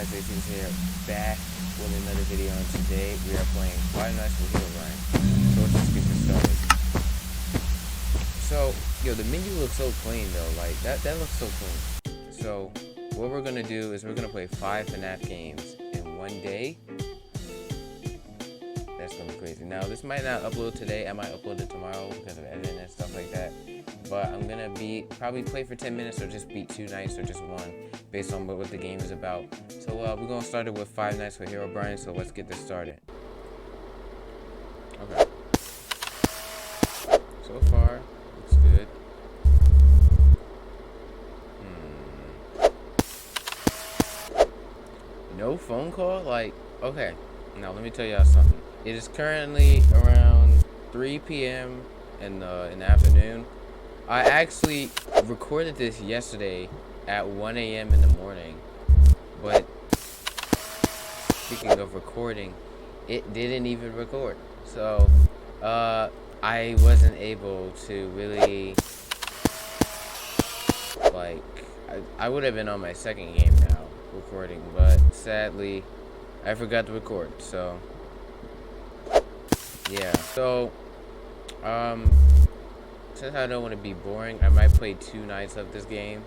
guys, Jason here, back with another video, and today we are playing Five Nights with Herobrine. So let's just get this started. So, yo, the menu looks so clean though, like, that looks so clean. So, what we're gonna do is we're gonna play 5 Fnaf games in one day. That's gonna be crazy. Now, this might not upload today, I might upload it tomorrow because of editing and stuff like that. But I'm gonna probably play for 10 minutes or just beat 2 nights or just 1 based on what the game is about. So we're gonna start it with 5 nights with Herobrine, so let's get this started. Okay. So far, looks good. No phone call? Like, okay. Now let me tell y'all something. It is currently around 3 p.m. in the afternoon. I actually recorded this yesterday at 1 a.m. in the morning, but speaking of recording, it didn't even record. So, I wasn't able to really, like, I would have been on my second game now, recording, but sadly, I forgot to record, so, yeah. So, since I don't want to be boring, I might play 2 nights of this game.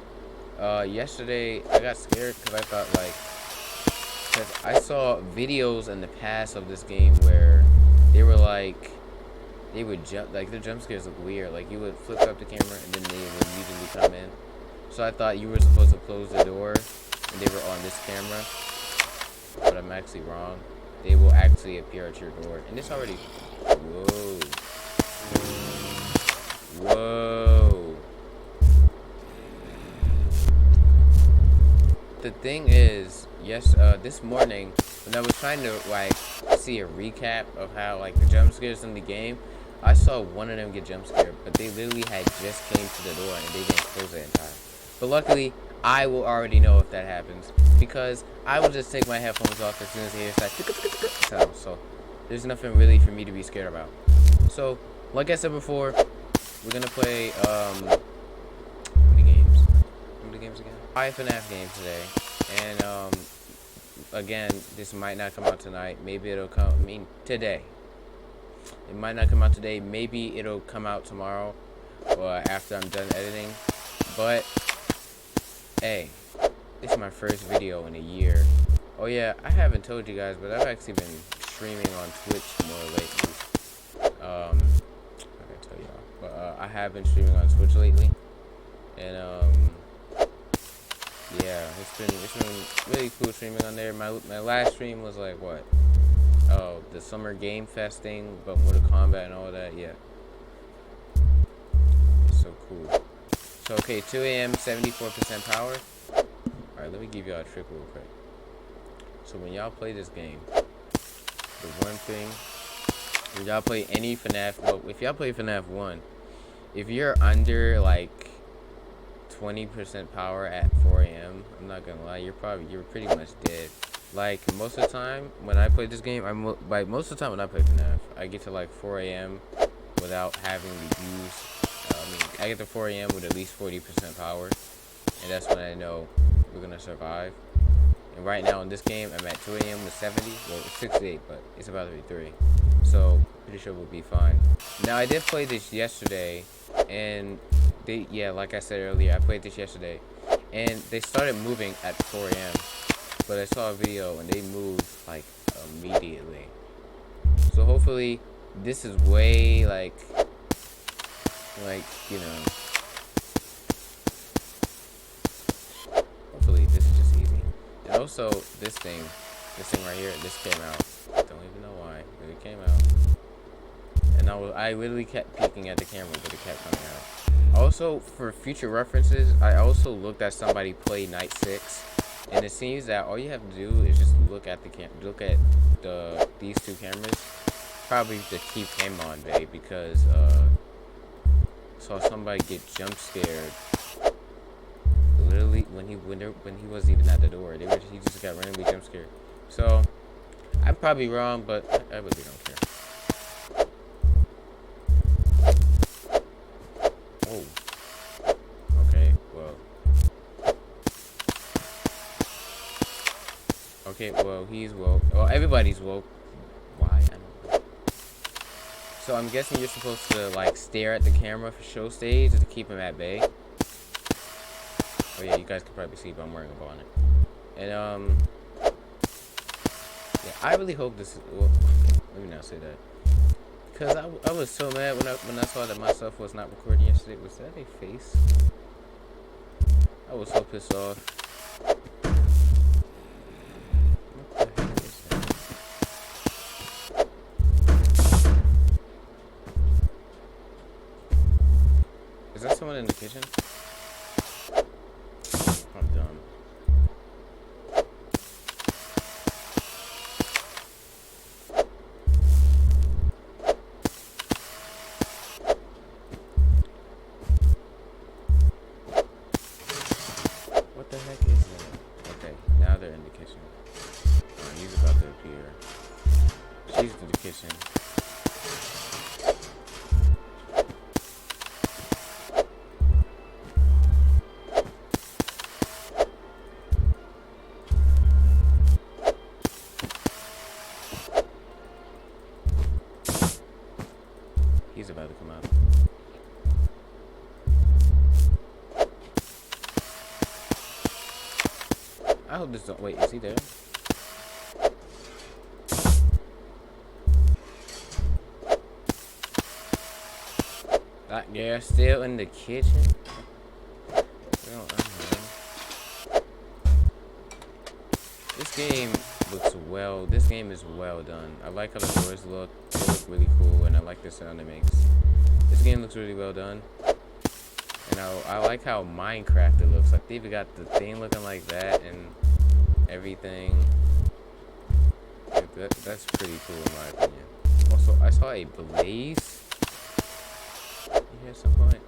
Yesterday, I got scared because I thought, like, because I saw videos in the past of this game where they were like, they would jump, like, the jump scares look weird. Like, you would flip up the camera and then they would immediately come in. So I thought you were supposed to close the door and they were on this camera. But I'm actually wrong. They will actually appear at your door. And it's already, whoa. Whoa. The thing is, yes, this morning when I was trying to like see a recap of how like the jump scares in the game, I saw one of them get jump scared, but they literally had just came to the door and they didn't close it in time. But luckily, I will already know if that happens because I will just take my headphones off as soon as I hear that sound. So there's nothing really for me to be scared about. So, like I said before, we're gonna play how many games? How many games again? 5 Fnaf games today, and again, this might not come out tonight. Maybe it'll come. I mean, today. It might not come out today. Maybe it'll come out tomorrow, or after I'm done editing. But hey, this is my first video in a year. Oh yeah, I haven't told you guys, but I've actually been streaming on Twitch more lately. But I have been streaming on Twitch lately, and yeah, it's been really cool streaming on there. My last stream was like what? Oh, the summer game fest thing, but Mortal Kombat and all that. Yeah, it's so cool. So okay, 2 a.m. 74% power. All right, let me give y'all a trick real quick. So when y'all play this game, the one thing. If y'all play any Fnaf, well, if y'all play Fnaf 1, if you're under like 20% power at 4 a.m., I'm not gonna lie, you're pretty much dead. Like most of the time when I play this game, most of the time when I play Fnaf, I get to like 4 a.m. without having to use. I get to 4 a.m. with at least 40% power, and that's when I know we're gonna survive. And right now in this game, I'm at 2 a.m. with 70. Well, it's 68, but it's about to be 3. So, pretty sure we'll be fine. Now, I did play this yesterday, and like I said earlier, I played this yesterday, and they started moving at 4 a.m., but I saw a video, and they moved, like, immediately. So, hopefully, this is way, like, you know, hopefully, this is just easy. And also, this thing right here, this came out. I don't even know why, but it came out. And I literally kept peeking at the camera, but it kept coming out. Also, for future references, I also looked at somebody play Night 6, and it seems that all you have to do is just look at these 2 cameras. Probably to keep him on, babe, because saw somebody get jump scared. Literally when he wasn't even at the door, he just got randomly jump scared. So I'm probably wrong, but I really don't care. Oh. Okay, well. Okay, well, he's woke. Well, everybody's woke. Why? I don't know. So I'm guessing you're supposed to, like, stare at the camera for show stage to keep him at bay. Oh, yeah, you guys can probably see, but I'm wearing a bonnet. And, yeah, I really hope this is... Well, let me not say that. Because I was so mad when I saw that my stuff was not recording yesterday. Was that a face? I was so pissed off. What the heck is that? Is that someone in the kitchen? I'm dumb. What the heck is that? Okay, now they're in the kitchen. He's about to appear. She's in the kitchen. He's about to come out. I hope this don't... Wait, is he there? Yeah, still in the kitchen? Well, I don't know. This game looks well... This game is well done. I like how the doors look. They look really cool, and I like the sound it makes. This game looks really well done. And I like how Minecraft it looks. Like, they even got the thing looking like that and everything. Like, that's pretty cool in my opinion. Also, I saw a blaze here at some point.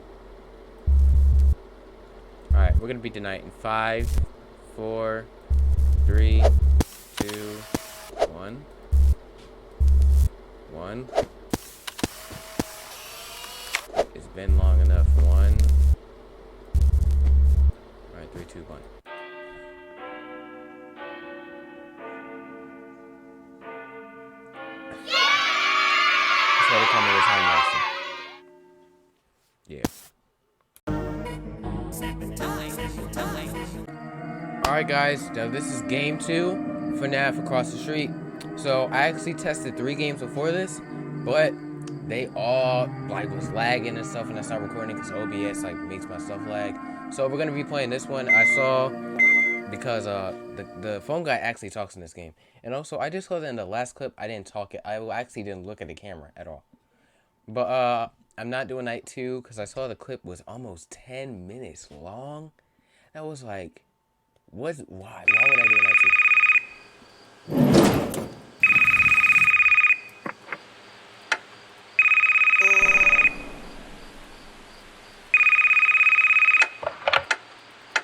Alright, we're gonna beat the night in 5, 4, 3, 2, 1. 1. It's been long enough. 1. Alright, 3, 2, 1. That's why they call me the Time Master. Yeah. Alright guys, now this is game 2, Fnaf Across the Street. So I actually tested 3 games before this, but they all like was lagging and stuff, and I started recording because OBS like makes my stuff lag. So we're gonna be playing this one. I saw because the phone guy actually talks in this game, and also I just saw that in the last clip I didn't talk it. I actually didn't look at the camera at all. But I'm not doing night 2 because I saw the clip was almost 10 minutes long. That was like, why would I do night 2?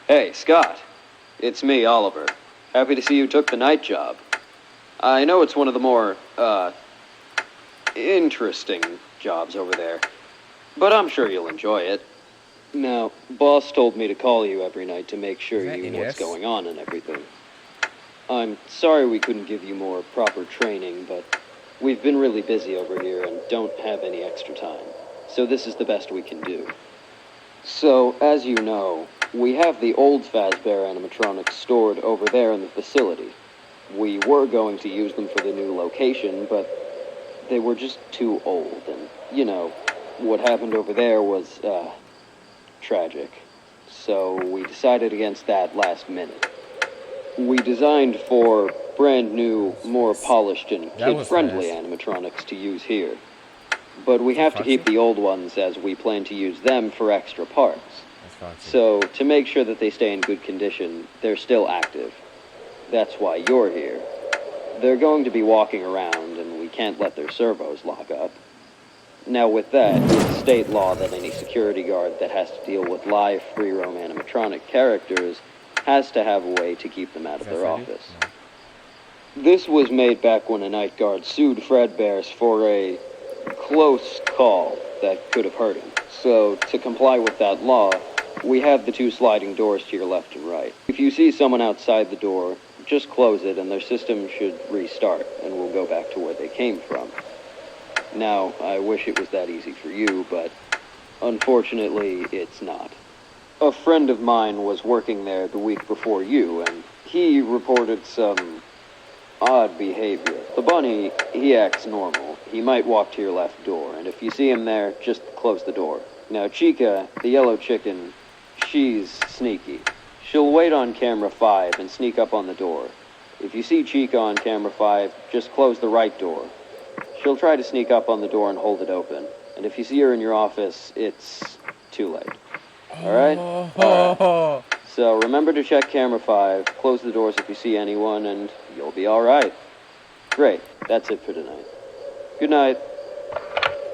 Hey, Scott. It's me, Oliver. Happy to see you took the night job. I know it's one of the more, interesting jobs over there, but I'm sure you'll enjoy it. Now, boss told me to call you every night to make sure you know what's going on and everything. I'm sorry we couldn't give you more proper training, but we've been really busy over here and don't have any extra time, so this is the best we can do. So, as you know, we have the old Fazbear animatronics stored over there in the facility. We were going to use them for the new location, but they were just too old, and, you know, what happened over there was, tragic. So we decided against that last minute. We designed 4 brand new, more polished and kid-friendly animatronics to use here. But we have to keep the old ones as we plan to use them for extra parts. So, to make sure that they stay in good condition, they're still active. That's why you're here. They're going to be walking around, and we can't let their servos lock up. Now with that, it's state law that any security guard that has to deal with live free-roam animatronic characters has to have a way to keep them out of their office. No. This was made back when a night guard sued Fredbear for a close call that could have hurt him. So, to comply with that law, we have the 2 sliding doors to your left and right. If you see someone outside the door, just close it and their system should restart and we'll go back to where they came from. Now, I wish it was that easy for you, but unfortunately, it's not. A friend of mine was working there the week before you, and he reported some odd behavior. The bunny, he acts normal. He might walk to your left door, and if you see him there, just close the door. Now, Chica, the yellow chicken, she's sneaky. She'll wait on camera 5 and sneak up on the door. If you see Chica on camera 5, just close the right door. She'll try to sneak up on the door and hold it open. And if you see her in your office, it's too late. Alright? Alright. So remember to check camera 5, close the doors if you see anyone, and you'll be alright. Great. That's it for tonight. Good night.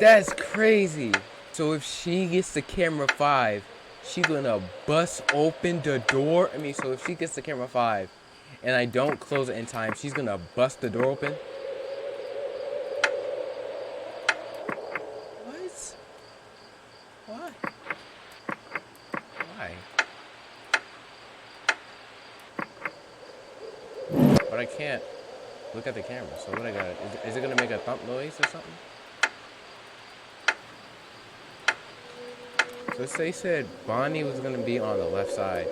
That's crazy. So if she gets to camera 5, she's gonna bust open the door? So if she gets to camera 5 and I don't close it in time, she's gonna bust the door open? Why? But I can't look at the camera, so what I got? Is it gonna make a thump noise or something? So they said Bonnie was gonna be on the left side.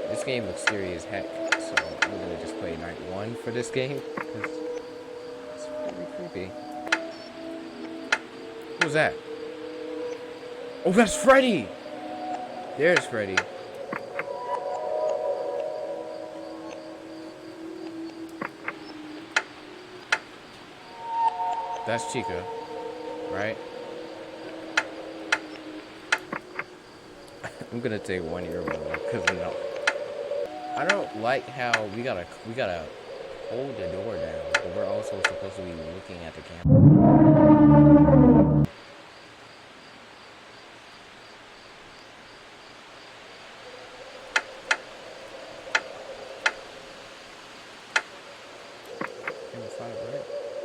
This game looks scary as heck, so I'm gonna just play night 1 for this game. It's pretty creepy. Who's that? Oh, that's Freddy! There's Freddy. That's Chica, right? I'm gonna take one earbud because no. I don't like how we gotta hold the door down, but we're also supposed to be looking at the camera.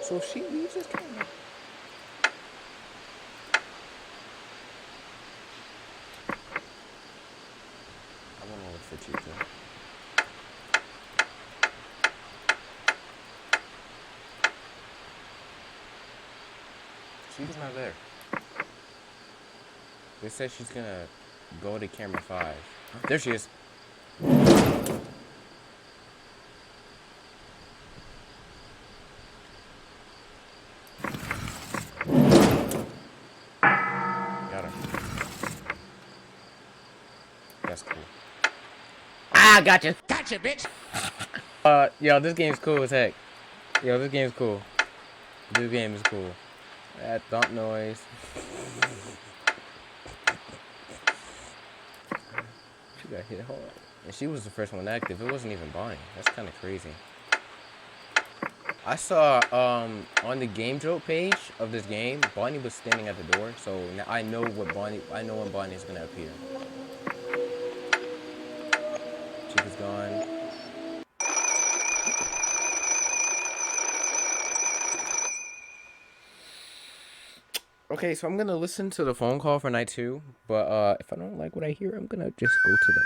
So if she leaves this camera. I want to look for Chica. Chica's not there. They said she's gonna go to camera 5. There she is. That's cool. Ah, gotcha. Gotcha, bitch. Yo, this game's cool as heck. Yo, this game's cool. This game is cool. That thump noise. She got hit hard. And she was the first one active. It wasn't even Bonnie. That's kind of crazy. I saw, on the game joke page of this game, Bonnie was standing at the door. So now I know when Bonnie's gonna appear. Chica's gone. Okay, so I'm gonna listen to the phone call for night 2, but if I don't like what I hear, I'm gonna just go to the...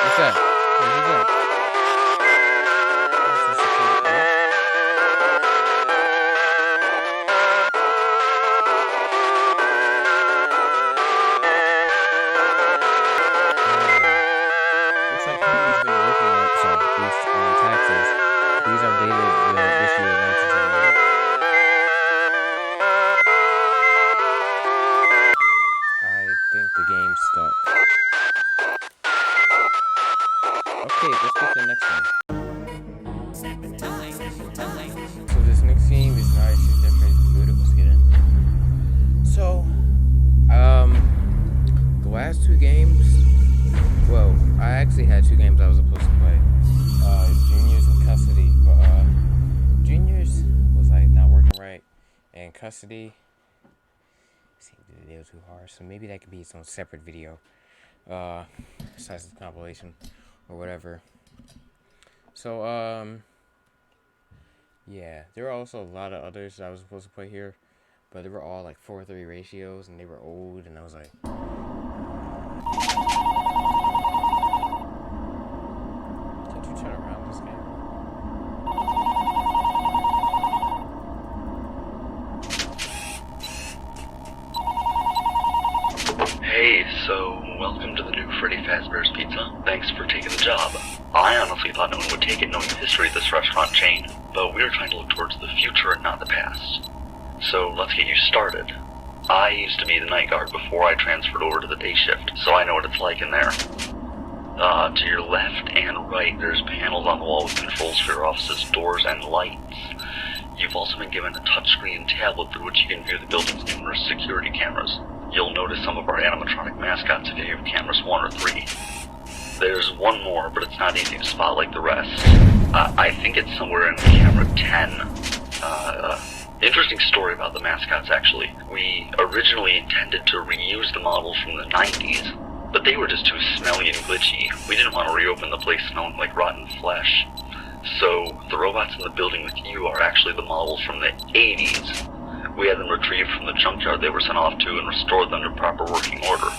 What's that? Who's that? Looks like he's been working on these taxes. These are dated this year, 1978. I think the game's stuck. Okay, let's get to the next one. So this next game is not just different. Let's get in. So, the last two games. Well, I actually had two games I was supposed to play. Juniors and Custody, but Juniors was like not working right, and Custody seemed a little too hard. So maybe that could be its own separate video, besides the compilation or whatever. So yeah, there were also a lot of others that I was supposed to play here, but they were all like 4:3 ratios, and they were old, and I was like, can't you turn around this game? Hey, so welcome to the new Freddy Fazbear's Pizza. Thanks for taking the job. I honestly thought no one would take it knowing the history of this restaurant chain, but we're trying to look towards the future and not the past. So let's get you started. I used to be the night guard before I transferred over to the day shift, so I know what it's like in there. To your left and right, there's panels on the wall with controls for your office's doors and lights. You've also been given a touchscreen tablet through which you can view the building's numerous security cameras. You'll notice some of our animatronic mascots if you have cameras 1 or 3. There's one more, but it's not easy to spot like the rest. I think it's somewhere in camera 10. Interesting story about the mascots, actually. We originally intended to reuse the models from the 90s, but they were just too smelly and glitchy. We didn't want to reopen the place smelling like rotten flesh. So, the robots in the building with you are actually the models from the 80s. We had them retrieved from the junkyard they were sent off to and restored them to proper working order.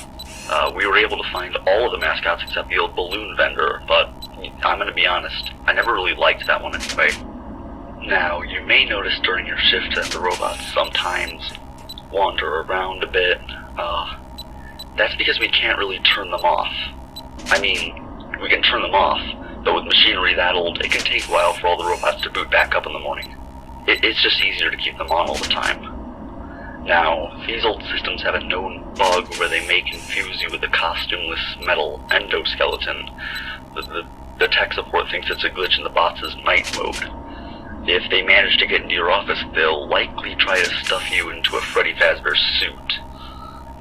We were able to find all of the mascots except the old balloon vendor, but I'm gonna be honest, I never really liked that one anyway. Now, you may notice during your shift that the robots sometimes wander around a bit. That's because we can't really turn them off. I mean, we can turn them off, but with machinery that old, it can take a while for all the robots to boot back up in the morning. It's just easier to keep them on all the time. Now, these old systems have a known bug where they may confuse you with a costumeless metal endoskeleton. The tech support thinks it's a glitch in the bots' night mode. If they manage to get into your office, they'll likely try to stuff you into a Freddy Fazbear suit.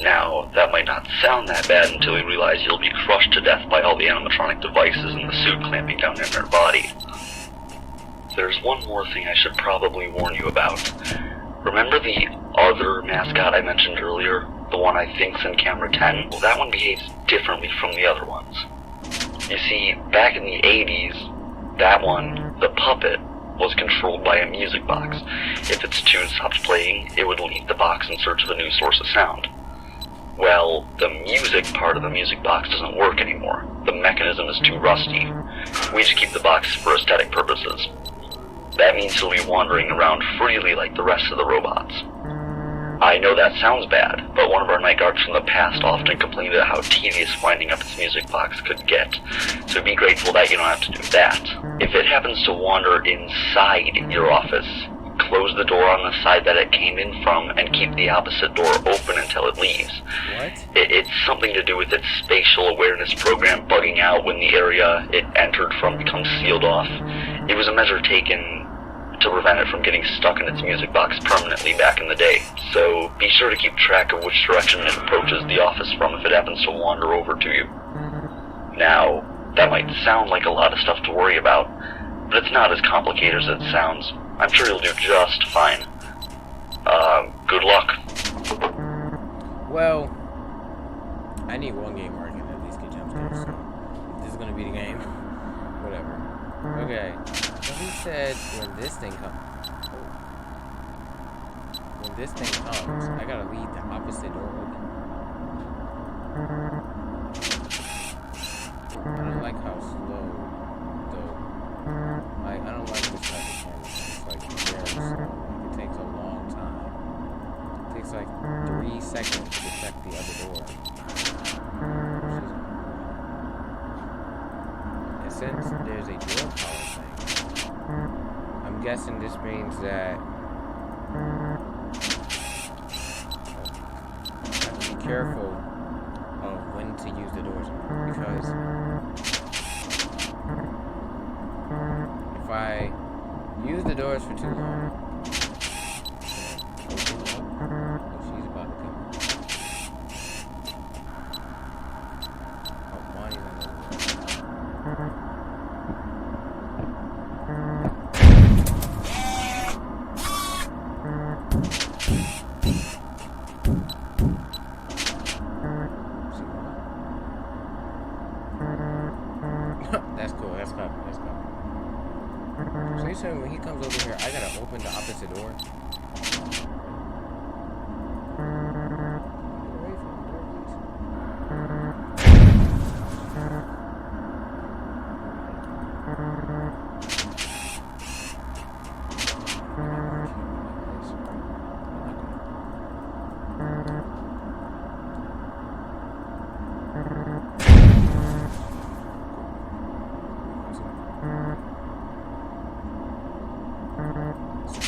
Now, that might not sound that bad until you realize you'll be crushed to death by all the animatronic devices in the suit clamping down in their body. There's one more thing I should probably warn you about. Remember the other mascot I mentioned earlier? The one I think's in camera 10? Well, that one behaves differently from the other ones. You see, back in the 80s, that one, the puppet, was controlled by a music box. If its tune stopped playing, it would leave the box in search of a new source of sound. Well, the music part of the music box doesn't work anymore. The mechanism is too rusty. We just keep the box for aesthetic purposes. That means he'll be wandering around freely like the rest of the robots. I know that sounds bad, but one of our night guards from the past often complained about how tedious winding up its music box could get, so be grateful that you don't have to do that. If it happens to wander inside your office, close the door on the side that it came in from and keep the opposite door open until it leaves. What? It's something to do with its spatial awareness program bugging out when the area it entered from becomes sealed off. It was a measure taken to prevent it from getting stuck in its music box permanently back in the day. So be sure to keep track of which direction it approaches the office from if it happens to wander over to you. Now, that might sound like a lot of stuff to worry about, but it's not as complicated as it sounds. I'm sure you'll do just fine. Good luck. Well, I need one game where I can at least get jump scares, so this is gonna be the game. Whatever. Okay. So he said when this thing comes, I gotta leave the opposite door open. I don't like how slow, though. I don't like this type of camera. It's like very slow. Like, it takes a long time. It takes like 3 seconds to check the other door. And since there's a door power thing, I'm guessing this means that I have to be careful of when to use the doors, because if I I use the doors for too long. Oh, she's about to come. Oh, Bonnie's on the That's cool. That's copy. That's copy. So you saying when he comes over here, I gotta open the opposite door? Get away from the door, please.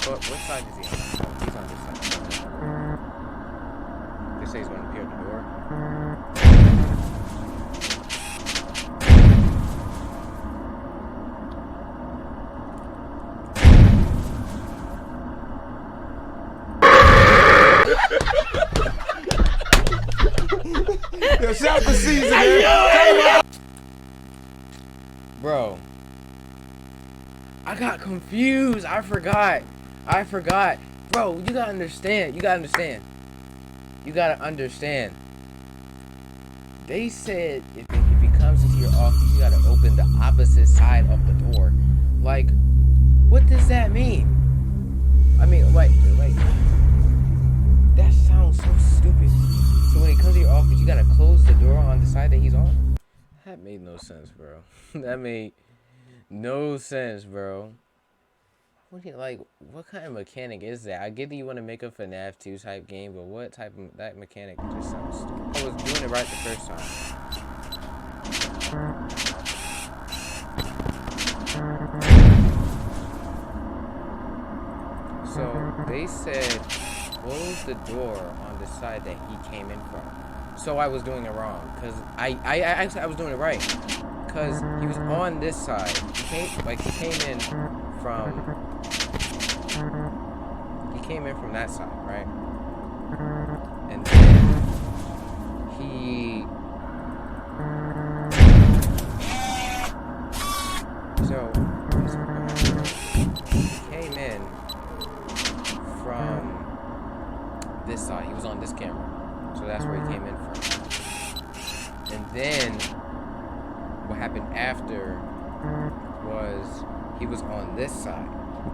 What side is he on? He's on this side. They say he's going to appear at the door. Yo, shout the season, man. Bro. I got confused. I forgot. Bro, you gotta understand. You gotta understand. They said if he comes into your office, you gotta open the opposite side of the door. Like, what does that mean? I mean, wait. That sounds so stupid. So when he comes to your office, you gotta close the door on the side that he's on? That made no sense, bro. That made no sense, bro. What kind of mechanic is that? I get that you want to make a FNAF 2 type game, but what type of that mechanic just sounds stupid. I was doing it right the first time. So they said close the door on the side that he came in from. So I was doing it wrong, cause I was doing it right, cause he was on this side. He came in from. He came in from that side, right? And then he came in from this side. He was on this camera, so that's where he came in from. And then what happened after was he was on this side.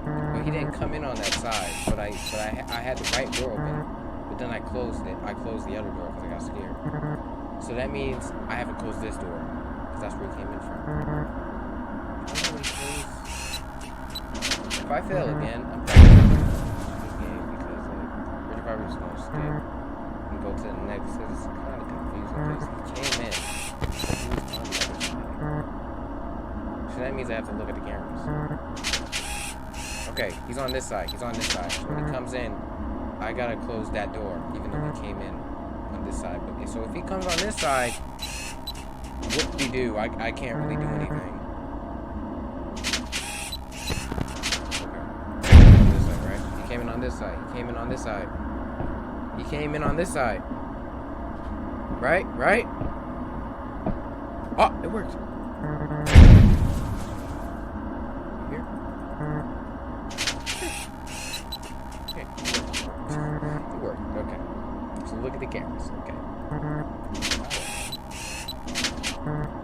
But he didn't come in on that side. But I had the right door open. But then I closed it. I closed the other door because I got scared. So that means I haven't closed this door because that's where he came in from. If I fail again, I'm probably going to this game because we're probably just going to skip and go to the next. It's kind of confusing because he came in. He was on the other side. So that means I have to look at the cameras. Okay, he's on this side. So when he comes in, I gotta close that door, even though he came in on this side. But so if he comes on this side, whoop-de-doo, I can't really do anything. Okay. This side, right? He came in on this side. Right? Oh, it worked. Here. Okay. It worked. Okay. So look at the cameras. Okay.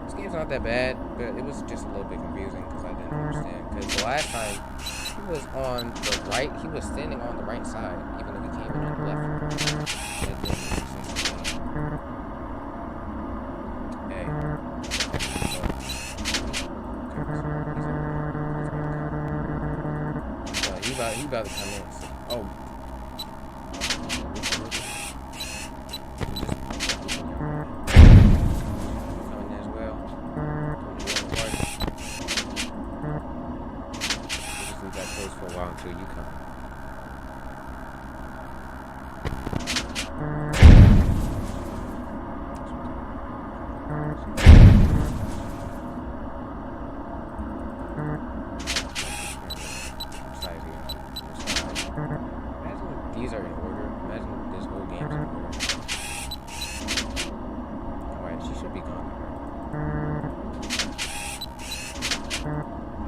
This game's not that bad, but it was just a little bit confusing because I didn't understand. Because the last time he was on the right, he was standing on the right side, even though he came in on the left. That didn't make sense to me. Hey. He about to come in. Oh. Coming in as well. We'll just leave that closed for a while until you come.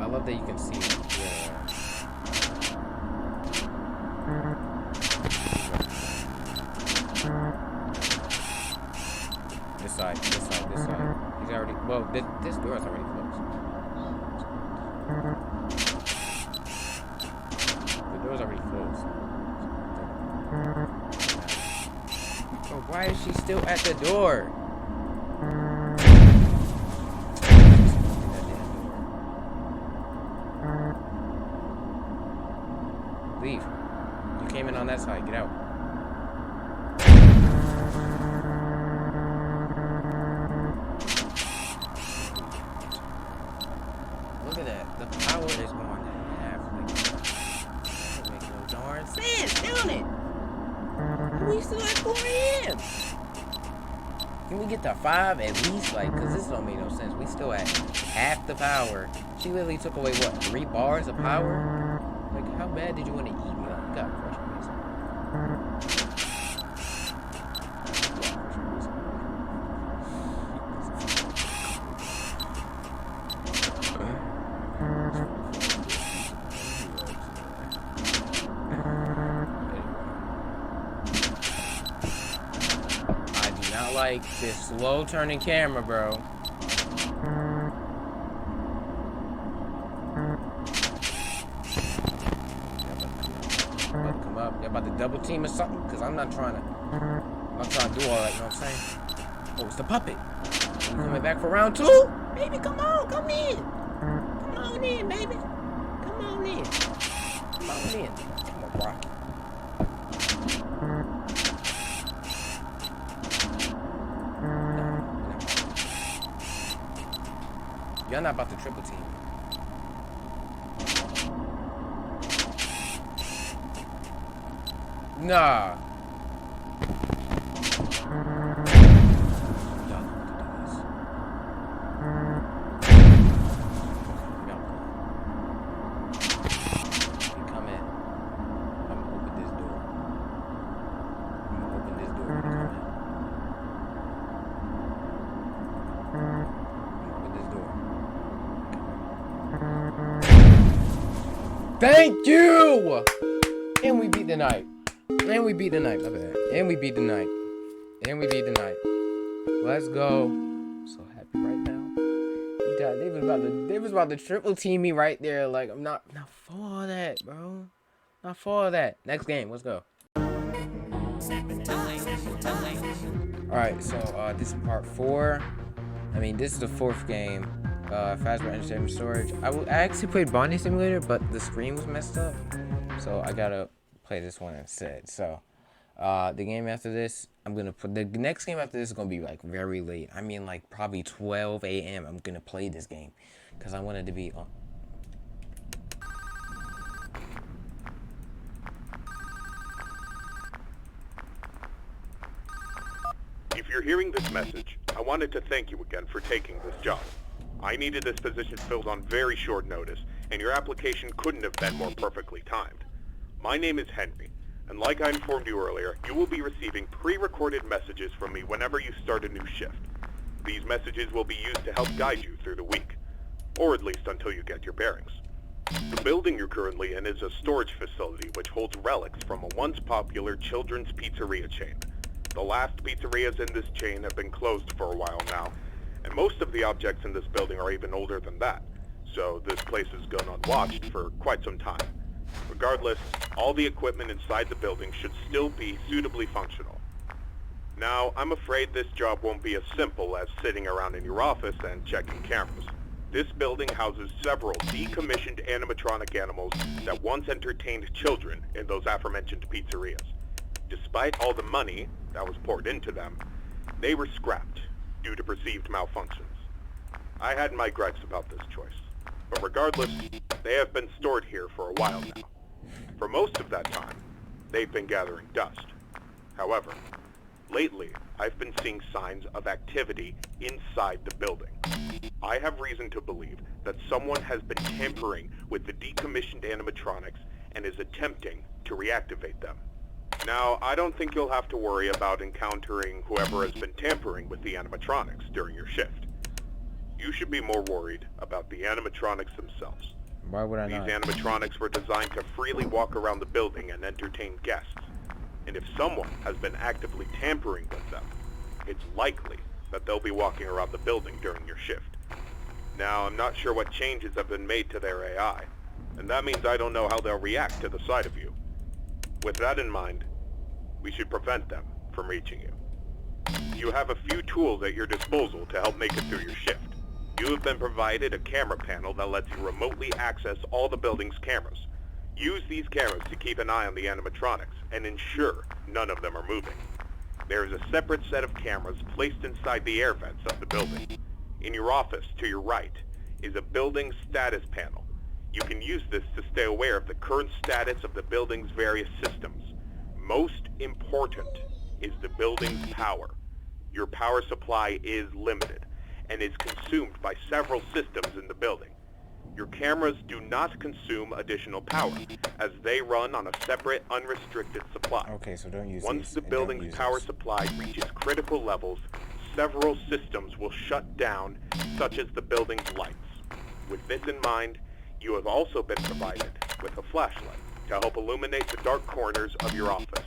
I love that you can see. This side. He's already, well, this door is already closed. The door's already closed. Oh, why is she still at the door? Leave. You came in on that side. Get out. Look at that. The power is going to half. Like, that makes no darn sense, don't it? We still at 4 a.m. Can we get to 5 at least? Like, because this don't make no sense. We still at half the power. She literally took away, what, 3 bars of power? Like, how bad did you want to eat me? Like, you got crush me. I do not like this slow turning camera, bro. Y'all about to double team or something? Cause I'm not trying to do all that, you know what I'm saying? Oh, it's the puppet. You coming back for round 2? Baby, come on, come in. Come on in, baby. Come on in. Come on in. Come on, Rocky. Y'all not about to triple team. Nah. Thank you! And we beat the night. And we beat the night, my bad. And we beat the night. And we beat the night. Let's go. I'm so happy right now. They was about to triple team me right there. Like, I'm not for all that, bro. Not for all that. Next game, let's go. Alright, so this is part 4. I mean, this is the 4th game. Fazbear Entertainment Storage. I actually played Bonding Simulator, but the screen was messed up. So I gotta play this one instead. So the game after this, I'm gonna put the next game after this is gonna be like very late. I mean, like probably 12 a.m. I'm gonna play this game because I wanted to be on. If you're hearing this message, I wanted to thank you again for taking this job. I needed this position filled on very short notice, and your application couldn't have been more perfectly timed. My name is Henry, and like I informed you earlier, you will be receiving pre-recorded messages from me whenever you start a new shift. These messages will be used to help guide you through the week, or at least until you get your bearings. The building you're currently in is a storage facility which holds relics from a once popular children's pizzeria chain. The last pizzerias in this chain have been closed for a while now, and most of the objects in this building are even older than that, so this place has gone unwatched for quite some time. Regardless, all the equipment inside the building should still be suitably functional. Now, I'm afraid this job won't be as simple as sitting around in your office and checking cameras. This building houses several decommissioned animatronic animals that once entertained children in those aforementioned pizzerias. Despite all the money that was poured into them, they were scrapped due to perceived malfunctions. I had my gripes about this choice, but regardless, they have been stored here for a while now. For most of that time, they've been gathering dust. However, lately, I've been seeing signs of activity inside the building. I have reason to believe that someone has been tampering with the decommissioned animatronics and is attempting to reactivate them. Now, I don't think you'll have to worry about encountering whoever has been tampering with the animatronics during your shift. You should be more worried about the animatronics themselves. Why would I These not? animatronics were designed to freely walk around the building and entertain guests. And if someone has been actively tampering with them, it's likely that they'll be walking around the building during your shift. Now, I'm not sure what changes have been made to their AI, and that means I don't know how they'll react to the sight of you. With that in mind, we should prevent them from reaching you. You have a few tools at your disposal to help make it through your shift. You have been provided a camera panel that lets you remotely access all the building's cameras. Use these cameras to keep an eye on the animatronics and ensure none of them are moving. There is a separate set of cameras placed inside the air vents of the building. In your office, to your right, is a building status panel. You can use this to stay aware of the current status of the building's various systems. Most important is the building's power. Your power supply is limited and is consumed by several systems in the building. Your cameras do not consume additional power, as they run on a separate, unrestricted supply. Okay, so don't use Once these, the and building's don't use power this. supply reaches critical levels, several systems will shut down, such as the building's lights. With this in mind, you have also been provided with a flashlight to help illuminate the dark corners of your office.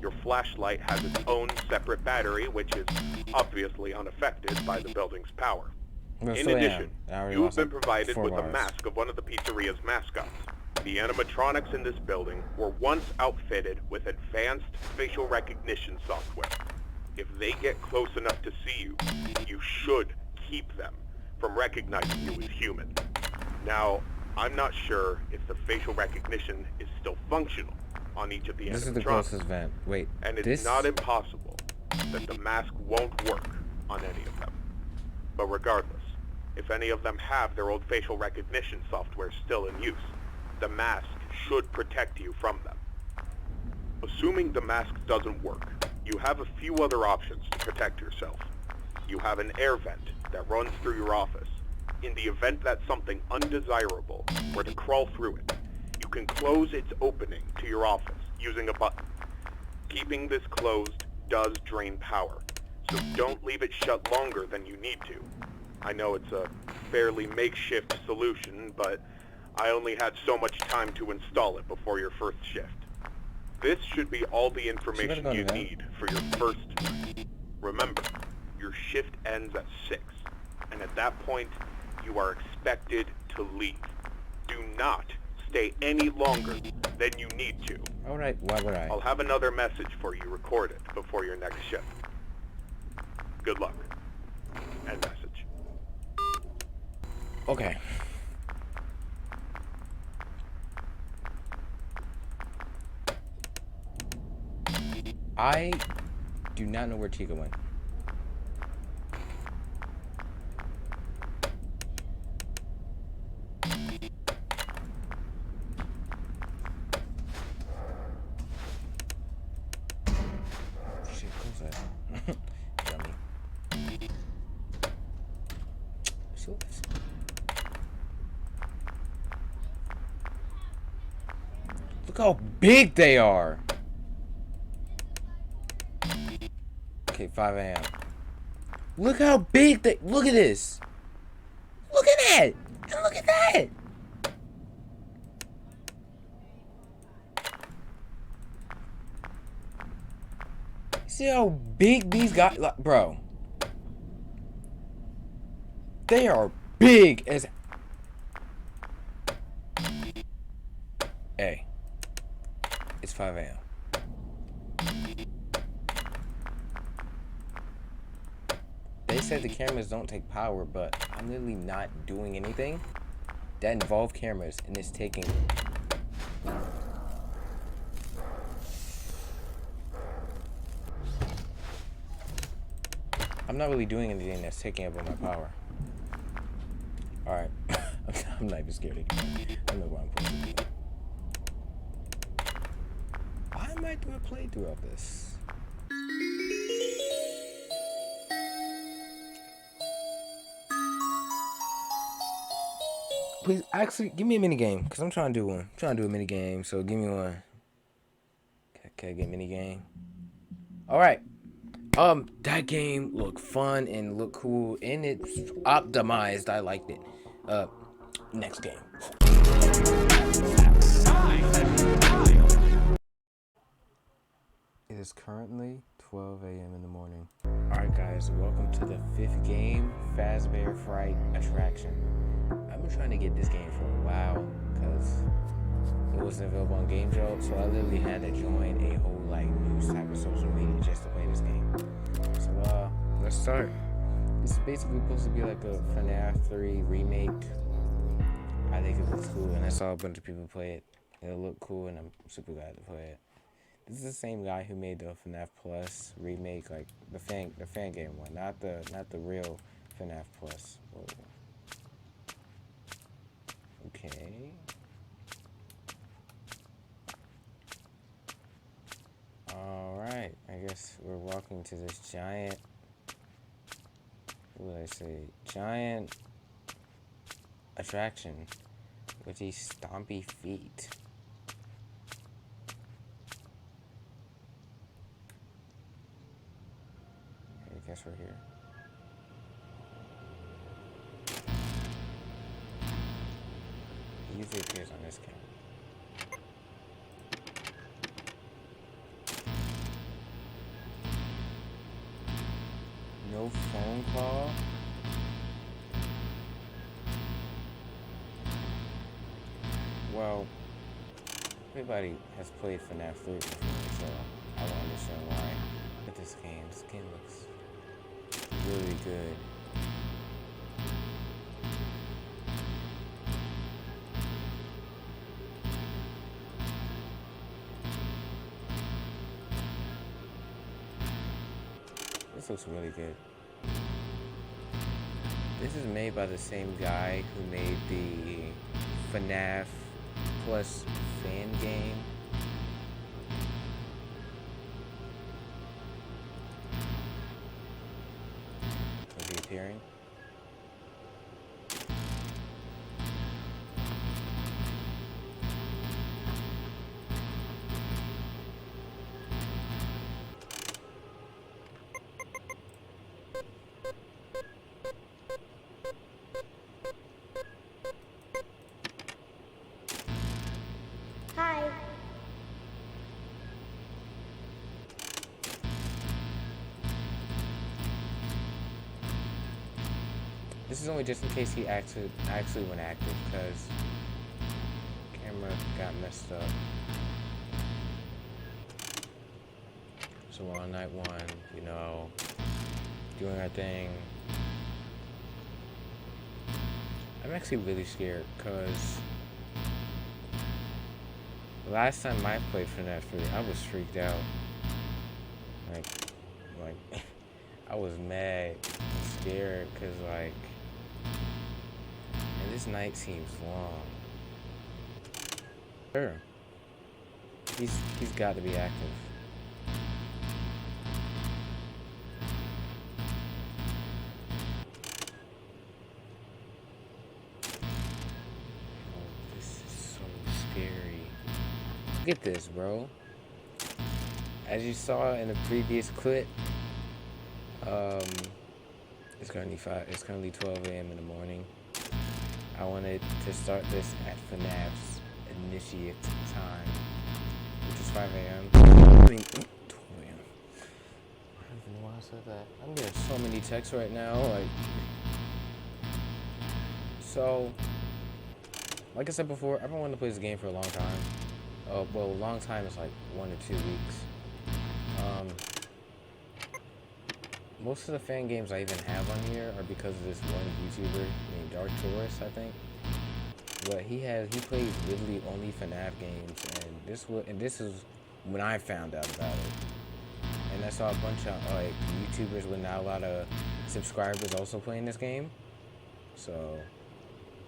Your flashlight has its own separate battery, which is obviously unaffected by the building's power. Well, In still am. addition, I already you have lost been like provided 4 with a bars. mask of one of the pizzeria's mascots. The animatronics in this building were once outfitted with advanced facial recognition software. If they get close enough to see you, you should keep them from recognizing you as human. Now, I'm not sure if the facial recognition is still functional on each of the This is the animatronics. closest vent. Wait, And it's this? not impossible that the mask won't work on any of them. But regardless, if any of them have their old facial recognition software still in use, the mask should protect you from them. Assuming the mask doesn't work, you have a few other options to protect yourself. You have an air vent that runs through your office. In the event that something undesirable were to crawl through it, you can close its opening to your office using a button. Keeping this closed does drain power, so don't leave it shut longer than you need to. I know it's a fairly makeshift solution, but I only had so much time to install it before your first shift. This should be all the information go to you that. need for your first night. Remember, your shift ends at 6, and at that point, you are expected to leave. Do not stay any longer than you need to. Alright, why would I? I'll have another message for you recorded before your next shift. Good luck. End message. Okay. I do not know where Chica went. Shit, close that. Dummy. See what this- Look how big they are. Okay, 5 a.m. Look how big they. Look at this. Look at that. And look at that. See how big these guys, like, bro. They are big as. Hey, it's 5 a.m. They said the cameras don't take power, but I'm literally not doing anything that involve cameras, and it's taking. I'm not really doing anything that's taking up on my power. Alright. I'm not even scared anymore. I know what I'm supposed to do. Why am I doing a playthrough of this? Please, actually, give me a mini game, because I'm trying to do one. I'm trying to do a mini game, so give me one. Okay, get mini game. Alright. That game looked fun and looked cool, and it's optimized. I liked it. Next game. It is currently 12 a.m. in the morning. Alright guys, welcome to the 5th game, Fazbear Fright Attraction. I've been trying to get this game for a while, because it wasn't available on Game Jolt, so I literally had to join a whole new type of social media just to play this game. So let's start. This is basically supposed to be like a Fnaf 3 remake. I think it looks cool, and I saw a bunch of people play it. It looked cool, and I'm super glad to play it. This is the same guy who made the FNAF Plus remake, like the fan game one, not the real FNAF Plus. Whoa. Okay. All right. I guess we're walking to this giant. What would I say? Giant attraction with these stompy feet. I guess we're here. He usually appears on this camera. No phone call? Well, everybody has played FNAF 3 before, so I don't understand why. But this game looks really good. This looks really good. This is made by the same guy who made the FNAF Plus fan game. Is he appearing? Hi. This is only just in case he actually went active, because camera got messed up. So we're on night 1, you know, doing our thing. I'm actually really scared, because last time I played FNAF 3, I was freaked out. Like I was mad and scared, because and this night seems long. Sure. He's got to be active. Oh, this is so scary. Look at this, bro. As you saw in the previous clip, it's currently 12 a.m. in the morning. I wanted to start this at FNAF's initiate time, which is 5 a.m. I mean, 12 a.m. I don't even know why I said that. I'm getting so many texts right now, So, like I said before, I've been wanting to play this game for a long time. Well, a long time is like 1 to 2 weeks. Most of the fan games I even have on here are because of this one YouTuber named Dark Tourist, I think. But he plays literally only FNAF games, and this is when I found out about it. And I saw a bunch of YouTubers with not a lot of subscribers also playing this game. So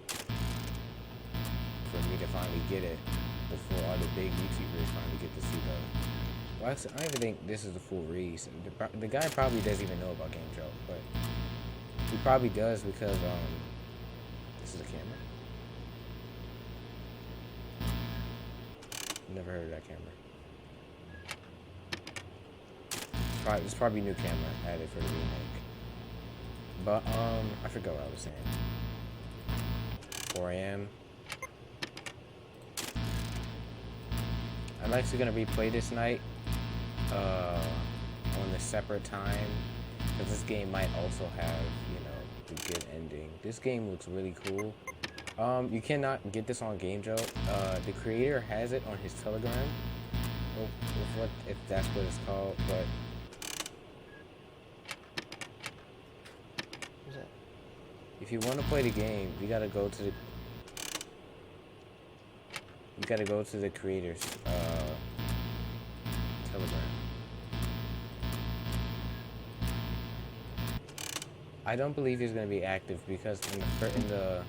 for me to finally get it before all the big YouTubers finally get to see the. Well, actually, I don't even think this is the full reason. The guy probably doesn't even know about Game Jolt, but he probably does because this is a camera. Never heard of that camera. There's probably a new camera added for the remake. But I forgot what I was saying. 4 a.m. I'm actually gonna replay this night on a separate time, because this game might also have, you know, the good ending. This game looks really cool. You cannot get this on Game Joe. The creator has it on his Telegram. If that's what it's called, but what's that? If you want to play the game, you gotta go to the creator's Telegram. I don't believe he's gonna be active because in the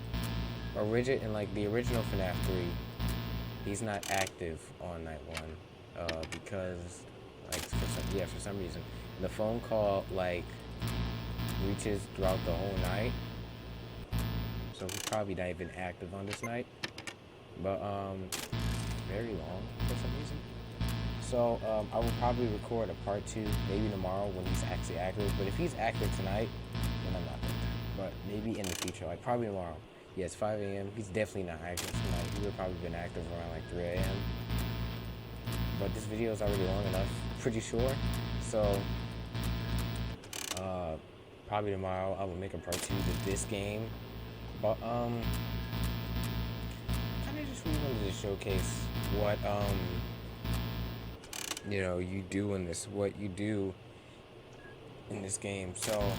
original FNAF 3, he's not active on night 1. Because like for some reason the phone call like reaches throughout the whole night, so he's probably not even active on this night, but very long for some reason. So I will probably record a part 2 maybe tomorrow when he's actually active, but if he's active tonight then I'm not gonna, but maybe in the future, like probably tomorrow. Yeah, it's 5 a.m. he's definitely not active tonight. He would probably been active around like 3 a.m. But this video is already long enough, pretty sure. So, probably tomorrow I will make a part 2 to this game. But, kind of just really wanted to showcase what, you know, what you do in this game. So,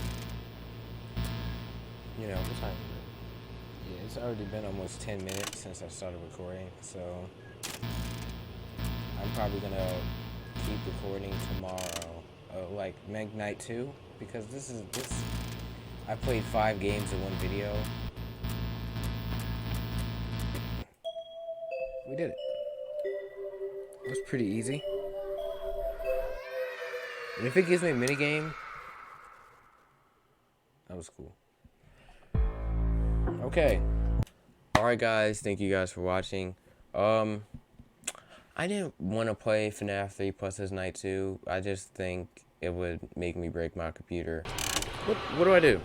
you know, what time is it? Yeah, it's already been almost 10 minutes since I started recording, so I'm probably gonna keep recording tomorrow, like Meg Night 2, because I played 5 games in one video. We did it. It was pretty easy. And if it gives me a minigame, that was cool. Okay. Alright guys, thank you guys for watching. I didn't want to play FNAF 3 plus this night 2. I just think it would make me break my computer. What do I do?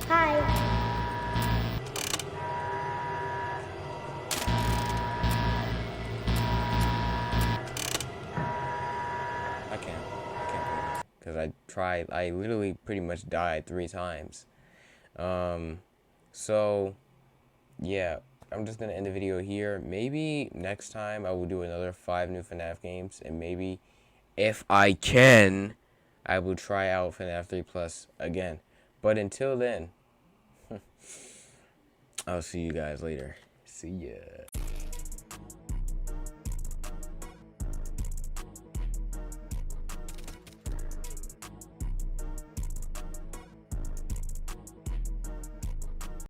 Hi. I can't do this. Because I literally pretty much died 3 times. So, yeah. I'm just going to end the video here. Maybe next time I will do another 5 new FNAF games. And maybe, if I can, I will try out FNAF 3 Plus again. But until then, I'll see you guys later. See ya.